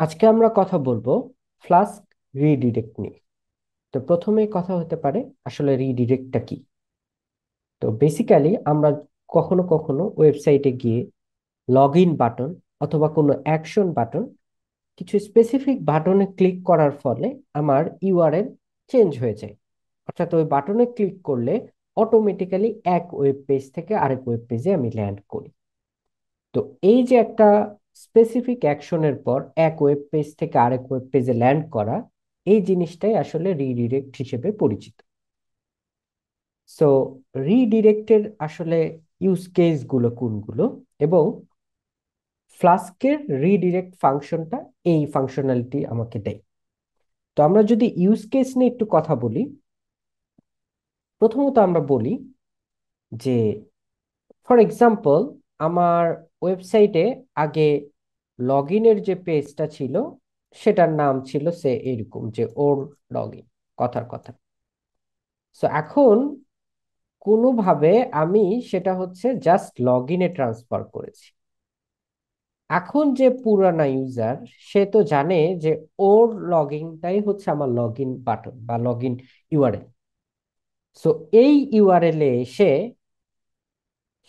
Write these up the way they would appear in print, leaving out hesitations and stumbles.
আজকে আমরা কথা বলবো ফ্লাস্ক রিডিরেক্ট নিয়ে। তো প্রথমেই কথা হতে পারে আসলে রিডিরেক্টটা কি। তো বেসিক্যালি আমরা কখনো কখনো ওয়েবসাইটে গিয়ে লগ ইন বাটন অথবা কোনো অ্যাকশন বাটন, কিছু স্পেসিফিক বাটনে ক্লিক করার ফলে আমার ইউআরএল চেঞ্জ হয়ে যায়। অর্থাৎ ওই বাটনে ক্লিক করলে অটোমেটিক্যালি এক ওয়েব পেজ থেকে আরেক ওয়েব পেজে আমি ল্যান্ড করি। তো এই যে একটা স্পেসিফিক অ্যাকশনের পর এক ওয়েব পেজ থেকে আরেক ওয়েব পেজে ল্যান্ড করা, এই জিনিসটাই আসলে রিডিরেক্ট হিসেবে পরিচিত। সো রিডিরেক্টের আসলে ইউজ কেস গুলো কোনগুলো, এবং ফ্লাস্কের রিডিরেক্ট ফাংশনটা এই ফাংশনালিটি আমাকে দেয়। তো আমরা যদি ইউজ কেস নিয়ে একটু কথা বলি, প্রথমত আমরা বলি যে ফর এক্সাম্পল আমার ওয়েবসাইটে আগে লগ ইনের যে পেজটা ছিল সেটার নাম ছিল সে এরকম যে ওর লগ ইন, কথার কথা। সো এখন কোনোভাবে আমি সেটা হচ্ছে জাস্ট লগ ইনে ট্রান্সফার করেছি। এখন যে পুরানা ইউজার, সে তো জানে যে ওর লগ ইনটাই হচ্ছে আমার লগ ইন বাটন বা লগ ইন ইউআরএল। সো এই ইউআরএল এ এসে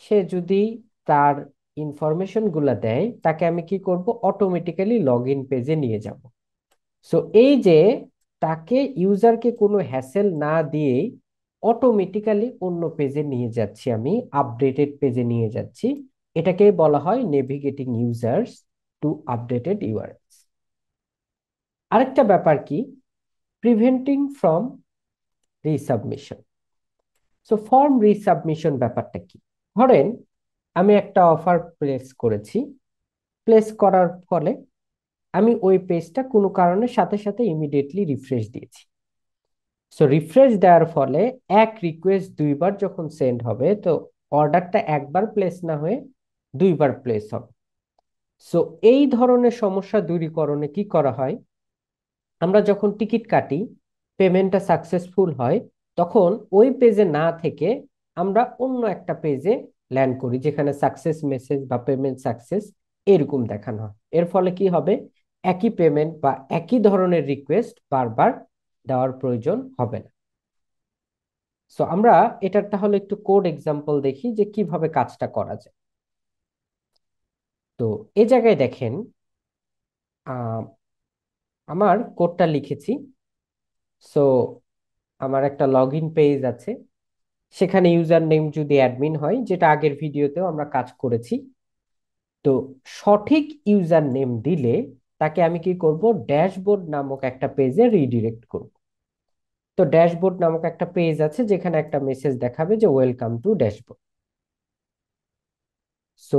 সে যদি তার ইনফরমেশন গুলা দেয়, তাকে আমি কি করব, অটোমেটিক্যালি লগ ইন পেজে নিয়ে যাব। সো এই যে তাকে ইউজারকে কোনো হ্যাসেল না দিয়ে অটোমেটিক্যালি অন্য পেজে নিয়ে যাচ্ছি, আমি আপডেটেড পেজে নিয়ে যাচ্ছি, এটাকে বলা হয় navigating users two updated URLs. আরেকটা ব্যাপার কি, preventing from resubmission. So form resubmission ব্যাপারটা কি, ধরেন আমি একটা অফার প্লেস করেছি, প্লেস করার ফলে আমি ওই পেজটা কোনো কারণে সাথে সাথে ইমিডিয়েটলি রিফ্রেশ দিয়েছি। সো রিফ্রেশ দেওয়ার ফলে এক রিকোয়েস্ট দুইবার যখন সেন্ড হবে, তো অর্ডারটা একবার প্লেস না হয়ে দুইবার প্লেস হবে। সো এই ধরনের সমস্যা দূরীকরণে কি করা হয়, আমরা যখন টিকিট কাটি, পেমেন্টটা সাকসেসফুল হয়, তখন ওই পেজে না থেকে আমরা অন্য একটা পেজে ল্যান্ড করি যেখানে সাকসেস মেসেজ বা পেমেন্ট সাকসেস এরকম দেখানো হয়। এর ফলে কি হবে, একই পেমেন্ট বা একই ধরনের রিকোয়েস্ট বারবার দেওয়ার প্রয়োজন হবে না। সো আমরা এটার তাহলে একটু কোড এক্সাম্পল দেখি যে কিভাবে কাজটা করা যায়। তো এই জায়গায় দেখেন, আহ, আমার কোডটা লিখেছি। সো আমার একটা লগ ইন পেজ আছে, সেখানে ইউজার নেম যদি অ্যাডমিন হয়, যেটা আগের ভিডিওতেও আমরা কাজ করেছি। তো সঠিক ইউজার নেম দিলে তাকে আমি কি করব, ড্যাশবোর্ড নামক একটা পেজে রিডিরেক্ট করব। তো ড্যাশবোর্ড নামক একটা পেজ আছে যেখানে একটা মেসেজ দেখাবে যে ওয়েলকাম টু ড্যাশবোর্ড। সো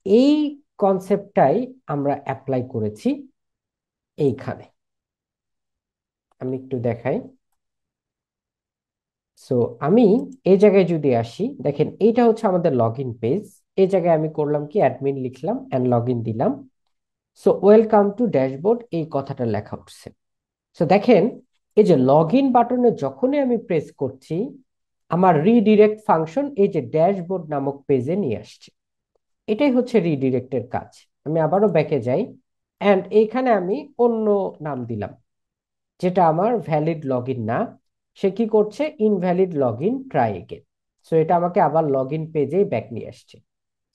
এই কনসেপ্টটাই আমরা অ্যাপ্লাই করেছি এইখানে। আমি একটু দেখাই। সো আমি এই জায়গায় যদি আসি, দেখেন এইটা হচ্ছে আমাদের লগ ইন পেজ। এই জায়গায় আমি করলাম কি, অ্যাডমিন লিখলাম অ্যান্ড লগ ইন দিলাম। সো ওয়েলকাম টু ড্যাশবোর্ড এই কথাটা লেখা উঠছে। সো দেখেন, এই যে লগ ইন বাটনে যখনই আমি প্রেস করছি, আমার রিডিরেক্ট ফাংশন এই যে ড্যাশবোর্ড নামক পেজে নিয়ে আসছে। এটাই হচ্ছে রিডিরেক্টের কাজ। আমি আবারও ব্যাকে যাই, অ্যান্ড এইখানে আমি অন্য নাম দিলাম যেটা আমার ভ্যালিড লগ ইন না। সে কি করছে, invalid log in try again. So এটা আমাকে আবার লগ ইন পেজেই ব্যাক নিয়ে আসছে।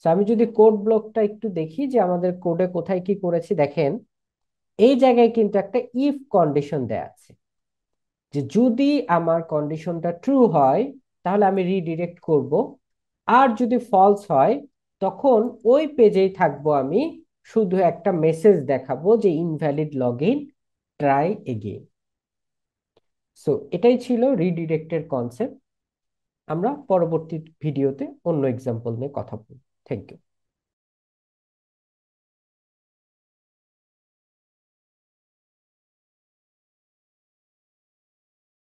সো আমি যদি কোড ব্লকটা একটু দেখি যে আমাদের কোডে কোথায় কি করেছি, দেখেন এই জায়গায় কিন্তু একটা ইফ কন্ডিশন দেয়া আছে যে যদি আমার কন্ডিশনটা ট্রু হয় তাহলে আমি রিডিরেক্ট করব, আর যদি ফলস হয় তখন ওই পেজেই থাকবো আমি, শুধু একটা মেসেজ দেখাবো যে invalid log in try again. So এটাই ছিল রিডিরেক্টের কনসেপ্ট। আমরা পরবর্তী ভিডিওতে অন্য এক্সাম্পল নিয়ে কথা বলব। Thank you.